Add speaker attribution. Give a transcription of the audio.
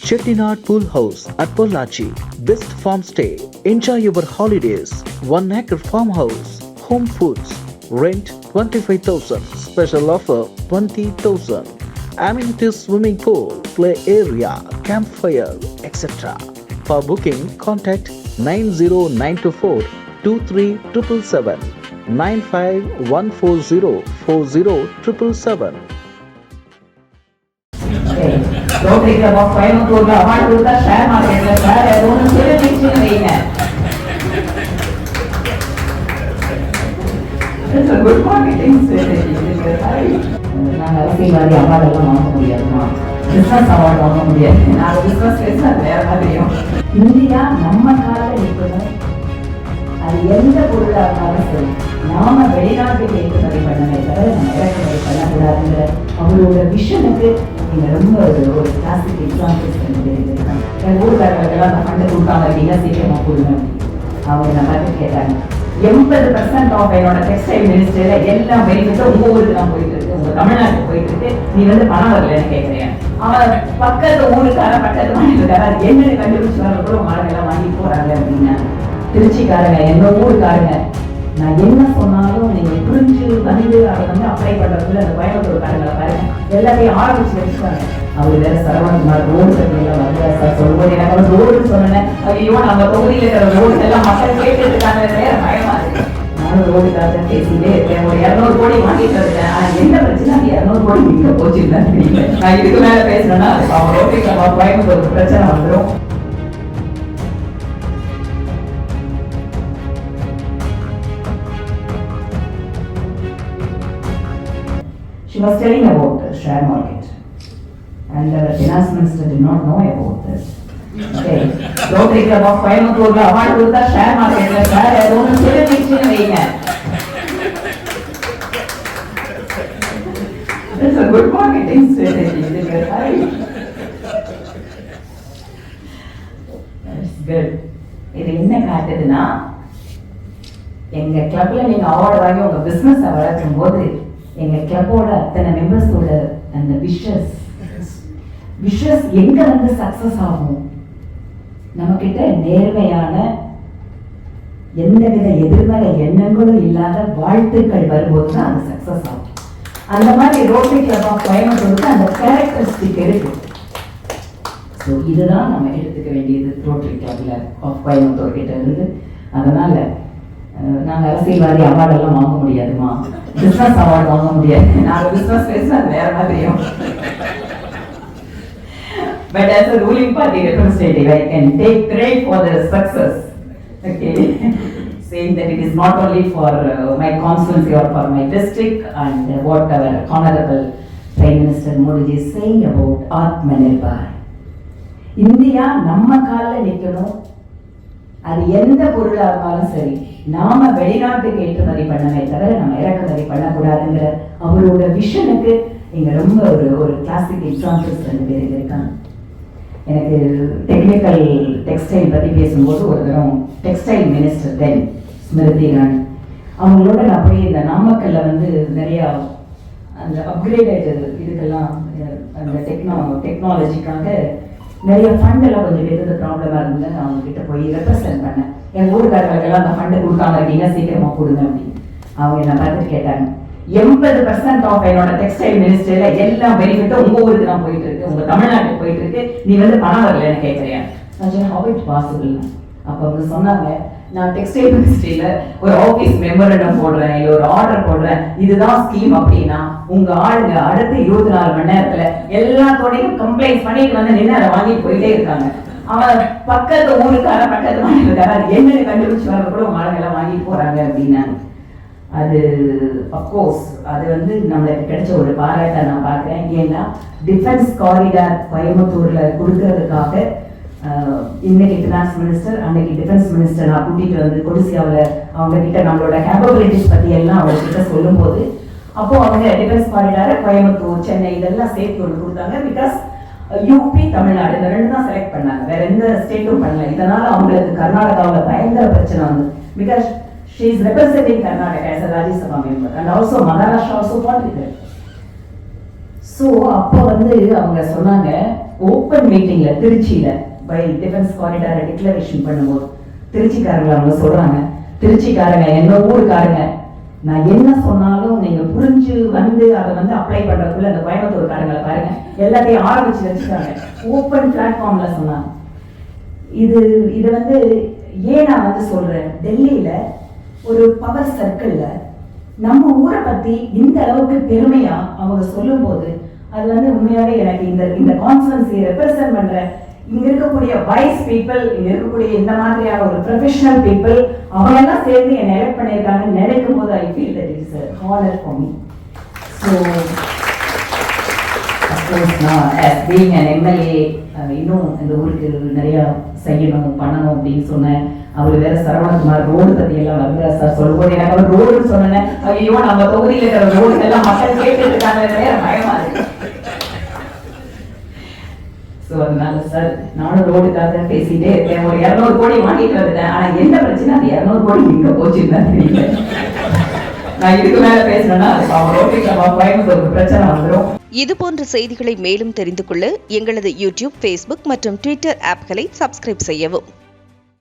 Speaker 1: Chettinad Pool House at Pollachi. Best farm stay. Enjoy your holidays. 1 acre farmhouse. Home foods. Rent 25,000. Special offer 20,000. Amenities swimming pool, play area, campfire, etc. For booking, contact 90924 2377 95140 40777.
Speaker 2: Rotary club of கோயம்புத்தூர்ல award கொடுத்தா share மார்க்கெட்ல sir அது ஒன்று தெரிஞ்சிச்சுன்னு வைங்க. Good marketing நாங்கள் அரசியல்வாதி அவார்டெல்லாம் வாங்க முடியாதுமா, பிஸ்னஸ் அவார்டு வாங்க முடியாது. நாங்கள் பிஸ்னஸ் பேசினா வேற மாதிரியும். இந்தியா நம்ம காலில் நிற்கணும். அது எந்த பொருளாக இருந்தாலும் சரி, நாம வெளிநாட்டுக்கு ஏற்றுமதி பண்ணவே தவிர நம்ம இறக்குமதி பண்ணக்கூடாதுங்கிற அவங்களோட விஷனுக்கு நீங்கள் ரொம்ப ஒரு கிளாசிக் எக்ஸாம்பிள்ஸ் இருக்காங்க. எங்கள் ஊருக்காரர்களுக்கெல்லாம் அந்த ஃபண்டை கொடுக்காம அப்படின்னா சீக்கிரமாக கொடுங்க. அவங்க நம்ம பார்த்து கேட்டாங்க, 80% ஆஃப் என்னோட டெக்ஸ்டைல் மினிஸ்டர்ல எல்லாம் பெனிஃபிட்டும் உங்க ஊருக்கு தான் போயிட்டு இருக்கு, உங்க தமிழ்நாட்டுக்கு போயிட்டு இருக்கு, நீ பணம் வரலன்னு கேட்கிறேன். அவன் பக்கத்து ஊருக்கார பக்கத்து மாநிலக்கார அது என்னன்னு கண்டுபிடிச்சு வர கூட மாடெல்லாம் வாங்கி போறாங்க அப்படின்னா, திருச்சிக்காரங்க என்னோட ஊருக்காரங்க நான் என்ன சொன்னாலும் நீங்க புரிஞ்சு வந்து அதை அப்ளை பண்றதுல அந்த கோயம்புத்தூர் காரங்களை பாருங்க எல்லாத்தையும் ஆரம்பிச்சு வச்சுக்காங்க. அவர் வேற சரவணகுமார் ரோடு கட்டியெல்லாம் வந்து சொல்லும்போது எனக்கு வந்து ரோடுன்னு சொன்னேன். ஐயோ நம்ம தொகுதியில் இருக்கிற ரோடு எல்லாம் மக்கள் கேட்டு இருக்காங்க, வேற பயமா இருக்கு. நானும் ரோடுக்காக பேசிட்டே இருக்கேன். ஒரு 200 கோடி வாங்கிட்டு இருக்கேன். ஆனா என்ன பிரச்சனை, அந்த 200 கோடி மிக்க போச்சுன்னு தெரியல. நான் இதுக்கு மேல பேசுறேன்னா அவங்க ரோட்டுக்கு நம்ம கோயம்புத்தூர் பிரச்சனை வந்துடும். She was telling about the share market, and the finance minister did not know about this. Okay, Rotary Club of Coimbatore award கொடுத்தா share marketல share அது ஒன்று தெரிஞ்சிச்சுன்னு வைங்க. It's a good marketing strategy. That's good. இது என்ன காட்டுதுன்னா, எங்க கிளப்ல நீங்க award வாங்கி உங்க பிசினஸ் வளர்க்கும் போது எங்க கிளப்போட அத்தனை மெம்பர்ஸோட அந்த விஷஸ் எங்க வந்து சக்சஸ் ஆகும், நம்ம கிட்ட நேர்மையான எந்தவித எதிர்மறை எண்ணங்களும் இல்லாத வாழ்த்துக்கள் வரும்போது தான் அது சக்சஸ் ஆகும். அந்த மாதிரி ரோட்டரி கிளப் ஆஃப் கோயம்புத்தூருக்கு அந்த கேரக்டரிஸ்டிக் இருக்கு. ஸோ இதுதான் நம்ம எடுத்துக்க வேண்டியது ரோட்டரி கிளப்ல ஆஃப் கோயம்புத்தூர் கிட்ட இருந்து. அதனால நாங்கள் அரசியல்வாதி அவார்டெல்லாம் வாங்க முடியாதுமா, பிஸ்னஸ் அவார்டு வாங்க முடியாது. நாங்கள் பிஸ்னஸ் பேசினா வேற மாதிரியும். But as a ruling party representative, I can take credit for the success. Okay, saying that it is not only for my constituency or for my district, and what our Honorable Prime Minister Modi is saying about Atmanirbhar. India நம்ம காலில் நிற்கணும். அது எந்த பொருளாக இருந்தாலும் சரி, நாம வெளிநாட்டுக்கு ஏற்றுமதி பண்ணவே தவிர நம்ம இறக்குமதி பண்ணக்கூடாதுங்கிற அவரோட விஷனுக்கு இங்க ரொம்ப ஒரு கிளாசிக் எக்ஸாம்பிள்ஸ் 2 பேர் இருக்காங்க. எனக்கு டெக்னிக்கல் டெக்ஸ்டைல் பத்தி பேசும்போது ஒரு தரம் டெக்ஸ்டைல் மினிஸ்டர் தென் ஸ்மிருதி இரானி அவங்களோட நான் போய் இந்த நாமக்கல்ல வந்து நிறைய அந்த அப்கிரேடட் இதுக்கெல்லாம் அந்த டெக்னாலஜிக்காக நிறைய ஃபண்ட் எல்லாம் கொஞ்சம் பேருக்கு ப்ராப்ளமா இருந்தது. நான் அவங்க கிட்ட போய் ரெப்ரசென்ட் பண்ணேன். எங்க ஊருக்காரர்களுக்கெல்லாம் அந்த ஃபண்டு கொடுக்காம இருக்கீங்க, சீக்கிரமா கொடுங்க அப்படின்னு. அவங்க என்ன பார்த்துட்டு கேட்டாங்க, 80% ஆஃப் என்னோட டெக்ஸ்டைல் மினிஸ்டர்ல எல்லா பெனிஃபிட்டும் உங்க ஊருக்கு தான் போயிட்டு இருக்கு, உங்க தமிழ்நாட்டுக்கு போயிட்டு இருக்கு, நீ பணம் வரலன்னு கேட்கறியா? how it possible? அப்ப அவங்க சொன்னாங்க, நான் டெக்ஸ்டைல் மினிஸ்ட்ரியில ஒரு ஆபீஸ் மெமரண்டம் போடுறேன், இல்ல ஒரு ஆர்டர் போடுறேன், இதுதான் ஸ்கீம் அப்படின்னா உங்க ஆளுங்க அடுத்த 24 மணி நேரத்துல எல்லாத்தோடையும் கம்ப்ளைண்ட் பண்ணிட்டு வந்து நின்று அதை வாங்கிட்டு போயிட்டே இருக்காங்க. அவன் பக்கத்து ஊருக்கார பக்கத்து மாநிலக்கார அது என்னன்னு கண்டுபிடிச்சு வர கூட உங்க ஆளுங்க எல்லாம் வாங்கிட்டு போறாங்க அப்படின்னாங்க. அது அப்கோர்ஸ் அது வந்து நம்மளுக்கு கிடைச்ச ஒரு பாராட்டை நான் பார்க்கிறேன். ஏன்னா டிஃபென்ஸ் காரிடார் கோயம்புத்தூர்ல கொடுக்கறதுக்காக இன்னைக்கு ஃபினான்ஸ் மினிஸ்டர் அன்னைக்கு டிஃபென்ஸ் மினிஸ்டர் நான் கூட்டிட்டு வந்து கொடிசியாவில் அவங்க கிட்ட நம்மளோட கேப்பபிலிட்டிஸ் பத்தி எல்லாம் அவங்க கிட்ட சொல்லும் போது அப்போ அவங்க டிஃபென்ஸ் காரிடார கோயம்புத்தூர் சென்னை இதெல்லாம் சேர்த்து ஒன்று கொடுத்தாங்க. பிகாஸ் யூபி தமிழ்நாடு இந்த 2 தான் செலக்ட் பண்ணாங்க, வேற எந்த ஸ்டேட்டும் பண்ணல. இதனால அவங்களுக்கு கர்நாடகாவில் பயங்கர பிரச்சனை வந்து because she is representing Karnataka as a Rajya Sabha member and also Maharashtra also political. So அப்போ வந்து அவங்க சொன்னாங்க, ஓப்பன் மீட்டிங்ல திருச்சியில பை டிஃபென்ஸ் காரிடாரை டிக்ளரேஷன் பண்ணும்போது திருச்சிக்காரங்க அவங்க சொல்றாங்க, திருச்சிக்காரங்க என்ன ஊருக்காரங்க, நான் என்ன சொன்னாலும் நீங்க புரிஞ்சு வந்து அதை வந்து அப்ளை பண்றதுக்குள்ள அந்த கோயம்புத்தூர்காரங்களை பாருங்க எல்லாத்தையும் ஆரம்பிச்சு வச்சுட்டாங்க. ஓப்பன் பிளாட்ஃபார்ம்ல சொன்னாங்க. இது வந்து ஏன் நான் வந்து சொல்றேன், டெல்லியில ஒரு பவர் சர்க்கிள்ல நம்ம ஊரை பத்தி இந்த அளவுக்கு பெருமையா அவங்க சொல்லும் போது அது வந்து உண்மையாவே எனக்கு இந்த கான்ஸ்டன்சி ரெப்ரசென்ட் பண்ற இங்க இருக்கக்கூடிய வைஸ் பீப்புள், இங்க இருக்கக்கூடிய இந்த மாதிரியான ஒரு ப்ரொஃபஷனல் பீப்புள் அவங்க எல்லாம் சேர்ந்து என்னை எலெக்ட் பண்ணியிருக்காங்கன்னு நினைக்கும் போது I feel that is honour for me. So நான் as being an MLA இன்னும் இந்த ஊருக்கு நிறைய செய்யணும் பண்ணணும் அப்படின்னு சொன்னேன். அவர் வேற சரவணகுமார் ரோடு பத்தி எல்லாம் வருகிறார் சார் சொல்லும்போது எனக்கு அவர் ரோடுன்னு சொன்னேன். ஐயோ நம்ம தொகுதியில் இருக்கிற ரோடு எல்லாம் மக்கள் கேட்டுட்டு இருக்காங்க, வேற பயமா இருக்கு. ஸோ அதனால சார் நானும் ரோடுக்காக பேசிட்டே இருக்கேன். ஒரு 200 கோடி வாங்கிட்டு வந்துட்டேன். ஆனா என்ன பிரச்சனை, அந்த 200 கோடி எங்க போச்சுன்னு தான் தெரியல. நான் இதுக்கு மேல பேசினேன்னா ரோட்டுக்கு பிரச்சனை வந்துடும்.
Speaker 3: இது போன்ற செய்திகளை மேலும் தெரிந்து கொள்ள எங்களது யூடியூப், ஃபேஸ்புக் மற்றும் ட்விட்டர் ஆப்களை சப்ஸ்கிரைப் செய்யவும்.